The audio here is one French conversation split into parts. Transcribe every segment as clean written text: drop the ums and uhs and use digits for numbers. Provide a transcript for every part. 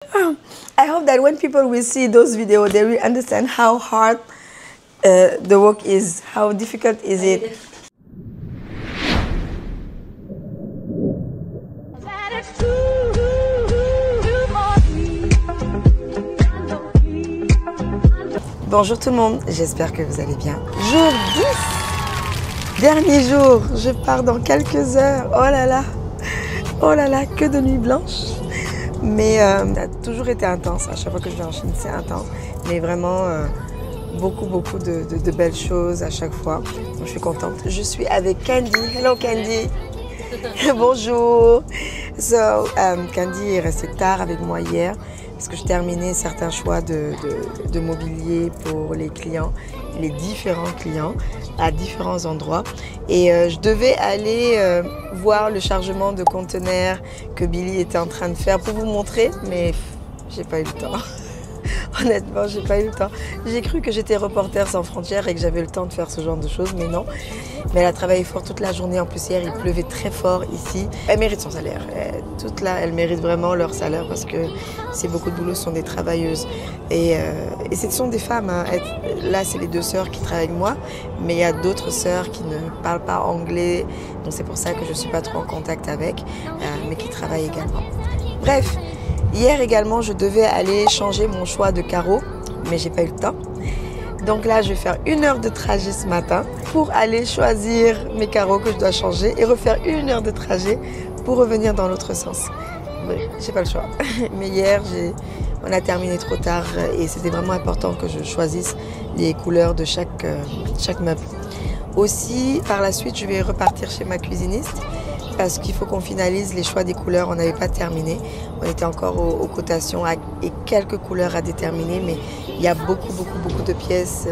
I hope that when people will see those videos, they will understand how hard the work is, how difficult is it. Bonjour tout le monde, j'espère que vous allez bien. Jour 10, dernier jour, je pars dans quelques heures. Oh là là, que de nuit blanche. Mais ça a toujours été intense, à chaque fois que je vais en Chine, c'est intense. Mais vraiment, beaucoup de belles choses à chaque fois. Donc, je suis contente. Je suis avec Candy. Hello Candy. Bonjour. So, Candy est restée tard avec moi hier parce que je terminais certains choix de mobilier pour les clients, les différents clients à différents endroits. Et je devais aller voir le chargement de conteneurs que Billy était en train de faire pour vous montrer, mais j'ai pas eu le temps. Honnêtement, j'ai pas eu le temps. J'ai cru que j'étais reporter sans frontières et que j'avais le temps de faire ce genre de choses, mais non. Mais elle a travaillé fort toute la journée. En plus, hier, il pleuvait très fort ici. Elle mérite son salaire. Toutes là, elles méritent vraiment leur salaire parce que c'est beaucoup de boulot, ce sont des travailleuses. Et ce sont des femmes. Hein. Là, c'est les deux sœurs qui travaillent avec moi, mais il y a d'autres sœurs qui ne parlent pas anglais. Donc, c'est pour ça que je ne suis pas trop en contact avec, mais qui travaillent également. Bref. Hier également, je devais aller changer mon choix de carreaux, mais j'ai pas eu le temps. Donc là, je vais faire 1 heure de trajet ce matin pour aller choisir mes carreaux que je dois changer et refaire 1 heure de trajet pour revenir dans l'autre sens. Oui, j'ai pas le choix. Mais hier, on a terminé trop tard et c'était vraiment important que je choisisse les couleurs de chaque meuble. Aussi, par la suite, je vais repartir chez ma cuisiniste parce qu'il faut qu'on finalise les choix des couleurs. On n'avait pas terminé. On était encore aux cotations et quelques couleurs à déterminer, mais il y a beaucoup de pièces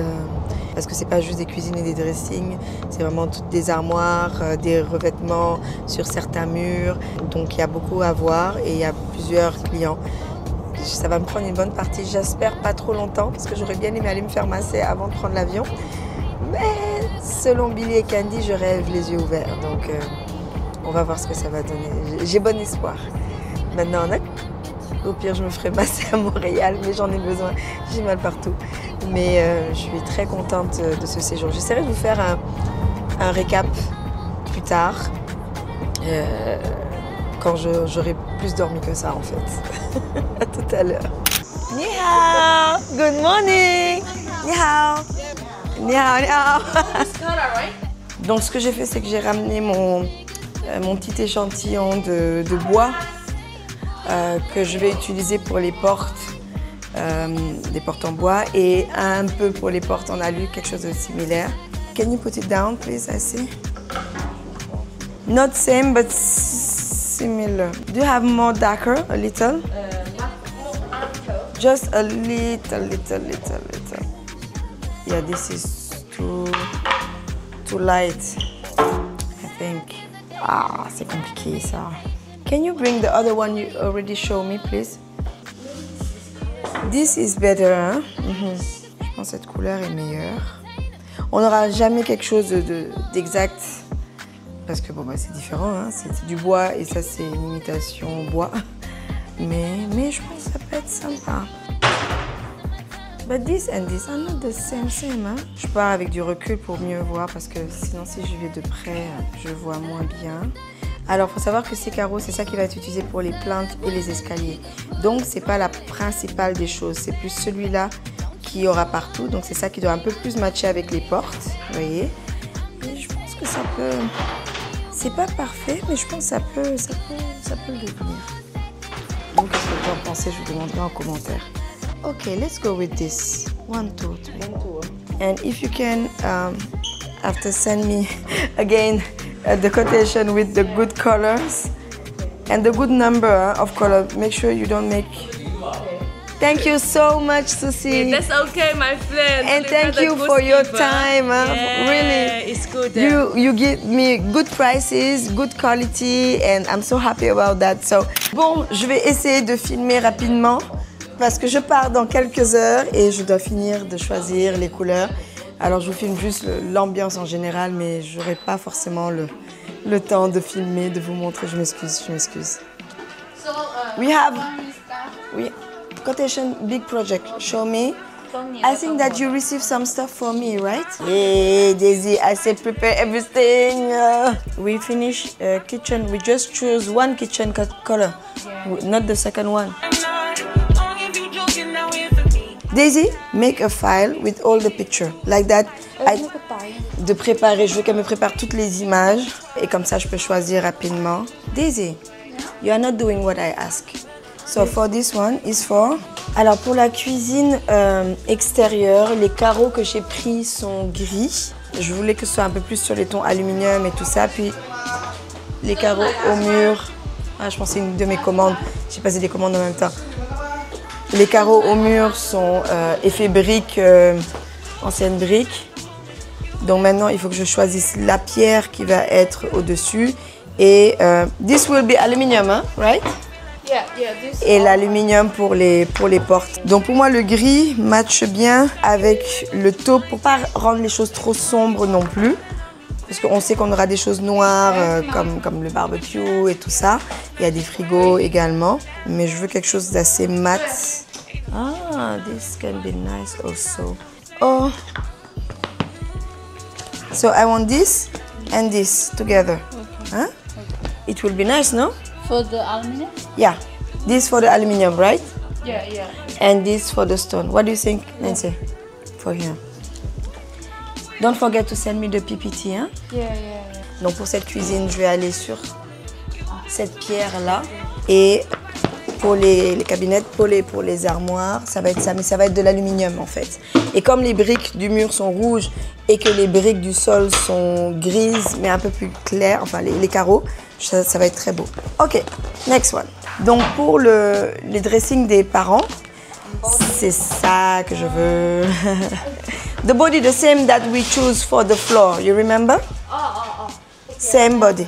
parce que c'est pas juste des cuisines et des dressings, c'est vraiment toutes des armoires, des revêtements sur certains murs. Donc il y a beaucoup à voir et il y a plusieurs clients. Ça va me prendre une bonne partie, j'espère pas trop longtemps parce que j'aurais bien aimé aller me faire masser avant de prendre l'avion. Mais selon Billy et Candy, je rêve les yeux ouverts. Donc on va voir ce que ça va donner. J'ai bon espoir. Maintenant, au pire, je me ferai masser à Montréal, mais j'en ai besoin. J'ai mal partout. Mais je suis très contente de ce séjour. J'essaierai de vous faire un récap plus tard, quand j'aurai plus dormi que ça, en fait. À tout à l'heure. Ni hao! Good morning! Ni hao! Ni hao, ni hao! Donc, ce que j'ai fait, c'est que j'ai ramené mon petit échantillon de bois que je vais utiliser pour les portes, des portes en bois et un peu pour les portes en alu, quelque chose de similaire. Can you put it down, please? I see. Not same, but similar. Do you have more darker, a little? Just a little. Yeah, this is too light, I think. Ah, c'est compliqué ça. Can you bring the other one you already showed me, please? This is better, hein? Je pense que cette couleur est meilleure. On n'aura jamais quelque chose d'exact parce que bon, bah, c'est différent, hein? C'est du bois et ça c'est une imitation bois. Mais je pense que ça peut être sympa. But this and this are not the same, hein? Je pars avec du recul pour mieux voir parce que sinon si je vais de près, je vois moins bien. Alors, il faut savoir que ces carreaux, c'est ça qui va être utilisé pour les plinthes et les escaliers. Donc, ce n'est pas la principale des choses. C'est plus celui-là qu'il y aura partout. Donc, c'est ça qui doit un peu plus matcher avec les portes. Vous voyez? Et je pense que ça peut... C'est pas parfait, mais je pense que ça peut le devenir. Donc, qu'est-ce que vous en pensez? Je vous demanderai en commentaire. OK, let's go with this. 1, 2, 3. And if you can, after send me again the quotation with the good colors and the good number of color. Make sure you don't make... Thank you so much, Susie. That's okay, my friend. And thank you for your time. Yeah, really, it's good. You give me good prices, good quality, and I'm so happy about that. So, bon, je vais essayer de filmer rapidement parce que je pars dans quelques heures et je dois finir de choisir les couleurs. Alors, je vous filme juste l'ambiance en général, mais je n'aurai pas forcément le temps de filmer, de vous montrer. Je m'excuse. We have... Oui. Quotation, big project. Show me. I think that you received some stuff for me, right? Hey, Daisy, I said prepare everything. We finish kitchen. We just choose one kitchen color, not the second one. Daisy, make a file with all the pictures. Like that. De préparer, je veux qu'elle me prépare toutes les images. Et comme ça, je peux choisir rapidement. Daisy, you are not doing what I ask. So for this one is for... Alors pour la cuisine extérieure, les carreaux que j'ai pris sont gris. Je voulais que ce soit un peu plus sur les tons aluminium et tout ça. Puis les carreaux au mur. Ah, je pense que c'est une de mes commandes. J'ai passé des commandes en même temps. Les carreaux au mur sont effet brique, ancienne brique. Donc maintenant, il faut que je choisisse la pierre qui va être au-dessus. Et this will be aluminium, hein, right? Et l'aluminium pour les portes. Donc pour moi, le gris matche bien avec le taupe pour pas rendre les choses trop sombres non plus. Parce qu'on sait qu'on aura des choses noires comme le barbecue et tout ça. Il y a des frigos également. Mais je veux quelque chose d'assez mat. Ah, this can be nice also. Oh. So I want this and this together. Huh? It will be nice, no? For the aluminium? Yeah, this for the aluminium, right? Yeah. And this for the stone. What do you think, Nancy? For here. Don't forget to send me the PPT, hein? Yeah. Donc pour cette cuisine, je vais aller sur cette pierre-là. Et pour les cabinets, pour les armoires, ça va être ça. Mais ça va être de l'aluminium, en fait. Et comme les briques du mur sont rouges et que les briques du sol sont grises, mais un peu plus claires, enfin les carreaux, ça va être très beau. Ok, next one. Donc pour les dressings des parents, c'est ça que je veux. The body, the same that we choose for the floor, you remember? Same body.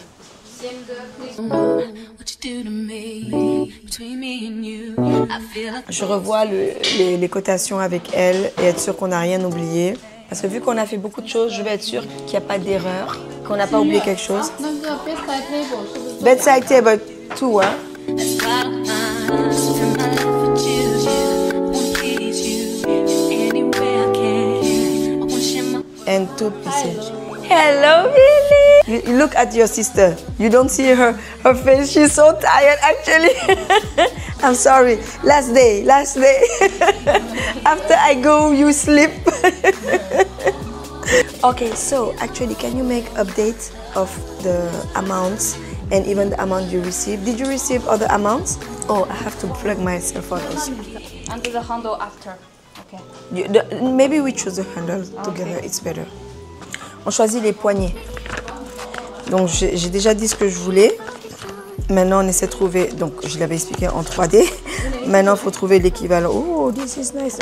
Je revois les cotations avec elle et être sûre qu'on n'a rien oublié. Parce que vu qu'on a fait beaucoup de choses, je vais être sûre qu'il n'y a pas d'erreur, qu'on n'a pas oublié quelque chose. Bedside table, tout, hein? And two pieces. Hello, Billy! You look at your sister. You don't see her face. She's so tired, actually. I'm sorry. Last day. After I go, you sleep. Okay, so actually, can you make update of the amounts and even the amount you received? Did you receive other amounts? Oh, I have to plug my cell phone also. And the handle after. Okay. Maybe we choose the handle together. Okay. It's better. On choisit les poignées. Donc j'ai déjà dit ce que je voulais. Maintenant on essaie de trouver, donc je l'avais expliqué en 3D. Maintenant il faut trouver l'équivalent. Oh, this is nice.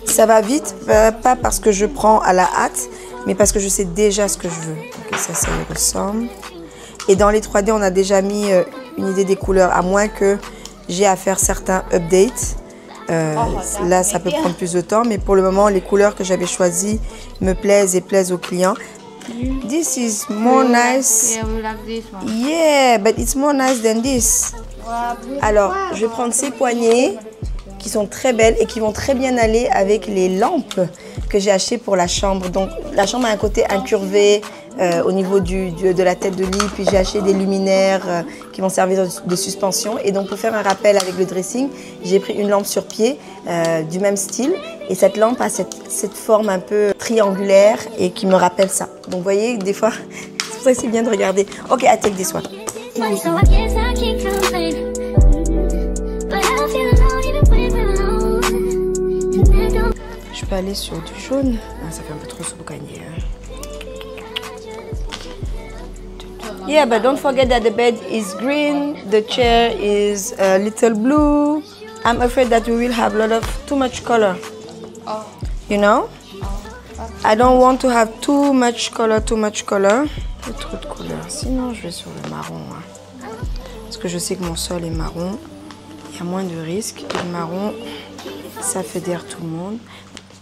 Ça va vite, pas parce que je prends à la hâte, mais parce que je sais déjà ce que je veux. Donc ça y ressemble. Et dans les 3D on a déjà mis une idée des couleurs, à moins que j'ai à faire certains updates. Là, ça peut prendre plus de temps, mais pour le moment, les couleurs que j'avais choisies me plaisent et plaisent aux clients. This is more nice. Yeah, we like this one. Yeah, but it's more nice than this. Alors, je vais prendre ces poignées qui sont très belles et qui vont très bien aller avec les lampes que j'ai achetées pour la chambre. Donc, la chambre a un côté incurvé au niveau de la tête de lit. Puis j'ai acheté des luminaires qui vont servir de suspension. Et donc, pour faire un rappel avec le dressing, j'ai pris une lampe sur pied du même style. Et cette lampe a cette forme un peu triangulaire et qui me rappelle ça. Donc, vous voyez, des fois, c'est pour ça que c'est bien de regarder. Ok, I take this one. Je peux aller sur du jaune. Ah, ça fait un peu trop soupe gagné. Yeah, but don't forget that the bed is green, the chair is a little blue. I'm afraid that we will have too much color. Oh. You know? I don't want to have too much color. Trop de couleur. Sinon, je vais sur le marron. Hein. Parce que je sais que mon sol est marron. Il y a moins de risques. Et le marron, ça fédère tout le monde.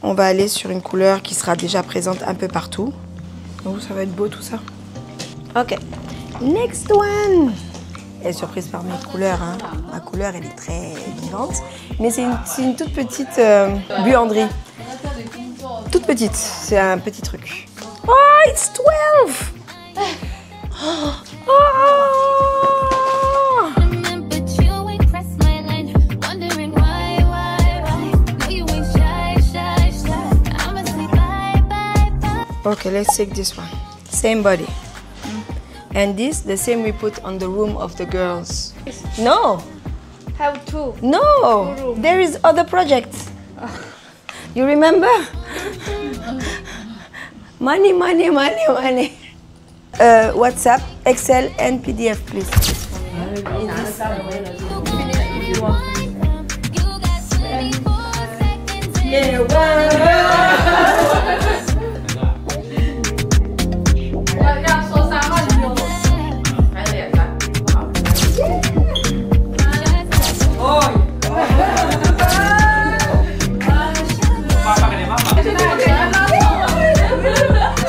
On va aller sur une couleur qui sera déjà présente un peu partout. Oh, ça va être beau tout ça. Ok. Next one. Elle est surprise par mes couleurs. Hein. Ma couleur, elle est très vivante. Mais c'est une toute petite buanderie. Toute petite. C'est un petit truc. Oh, it's 12! Oh! Okay, let's take this one. Same body. And this, the same we put on the room of the girls. No! Have two. No! There is other projects. You remember? Money, money, money, money. WhatsApp, Excel, and PDF, please.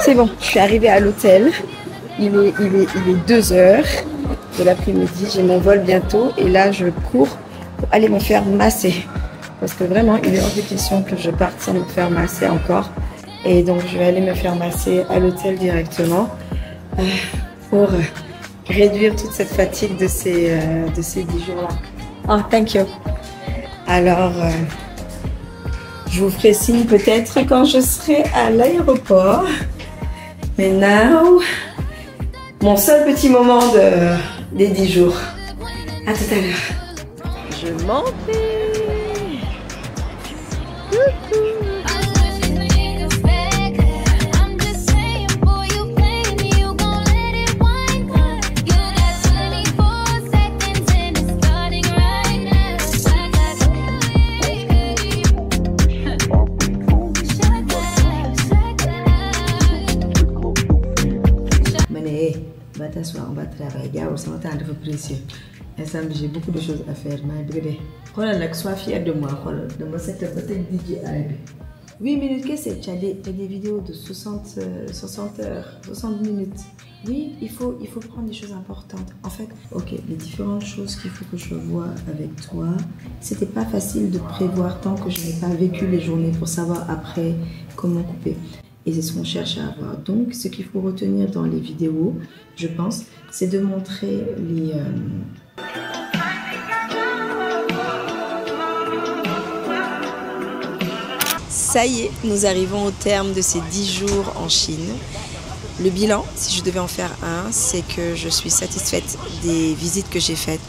C'est bon, je suis arrivée à l'hôtel. Il est 2 heures de l'après-midi. J'ai mon vol bientôt et là je cours pour aller me faire masser. Parce que vraiment, il est hors de question que je parte sans me faire masser encore. Et donc je vais aller me faire masser à l'hôtel directement pour réduire toute cette fatigue de ces 10 jours-là. Oh, thank you. Alors, je vous ferai signe peut-être quand je serai à l'aéroport. Mais now, mon seul petit moment des 10 jours. À tout à l'heure. Je m'en vais. Va t'asseoir, on va travailler. Gars, on s'entend de vous précieux. Ensemble, j'ai beaucoup de choses à faire. Sois fier de moi. De mon secteur, peut-être DJ Arabi. 8 minutes, qu'est-ce que c'est? Tu as des vidéos de 60 heures, 60 minutes. Oui, il faut prendre des choses importantes. En fait, ok, les différentes choses qu'il faut que je vois avec toi, c'était pas facile de prévoir tant que je n'ai pas vécu les journées pour savoir après comment couper. Et c'est ce qu'on cherche à avoir. Donc, ce qu'il faut retenir dans les vidéos, je pense, c'est de montrer les... Ça y est, nous arrivons au terme de ces 10 jours en Chine. Le bilan, si je devais en faire un, c'est que je suis satisfaite des visites que j'ai faites,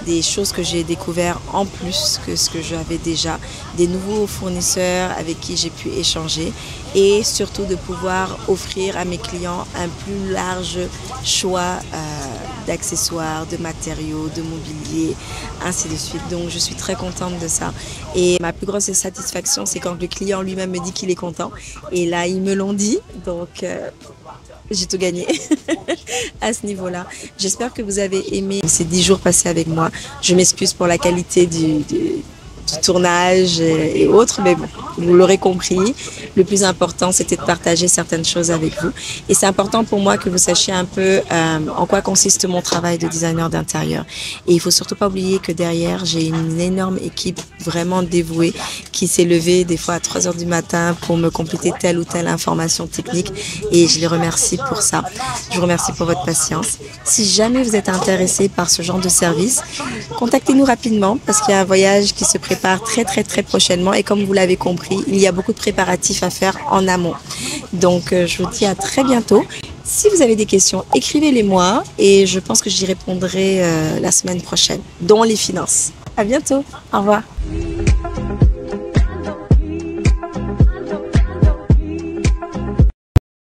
des choses que j'ai découvertes en plus que ce que j'avais déjà, des nouveaux fournisseurs avec qui j'ai pu échanger et surtout de pouvoir offrir à mes clients un plus large choix d'accessoires, de matériaux, de mobilier, ainsi de suite. Donc je suis très contente de ça. Et ma plus grosse satisfaction, c'est quand le client lui-même me dit qu'il est content. Et là, ils me l'ont dit. Donc j'ai tout gagné à ce niveau-là. J'espère que vous avez aimé ces 10 jours passés avec moi. Je m'excuse pour la qualité du tournage et autres, mais bon, vous l'aurez compris. Le plus important, c'était de partager certaines choses avec vous. Et c'est important pour moi que vous sachiez un peu en quoi consiste mon travail de designer d'intérieur. Et il faut surtout pas oublier que derrière, j'ai une énorme équipe vraiment dévouée qui s'est levée des fois à 3 heures du matin pour me compléter telle ou telle information technique. Et je les remercie pour ça. Je vous remercie pour votre patience. Si jamais vous êtes intéressé par ce genre de service, contactez-nous rapidement parce qu'il y a un voyage qui se prépare très prochainement et comme vous l'avez compris, il y a beaucoup de préparatifs à faire en amont. Donc je vous dis à très bientôt. Si vous avez des questions, écrivez-les moi et je pense que j'y répondrai la semaine prochaine, dont les finances. À bientôt. Au revoir.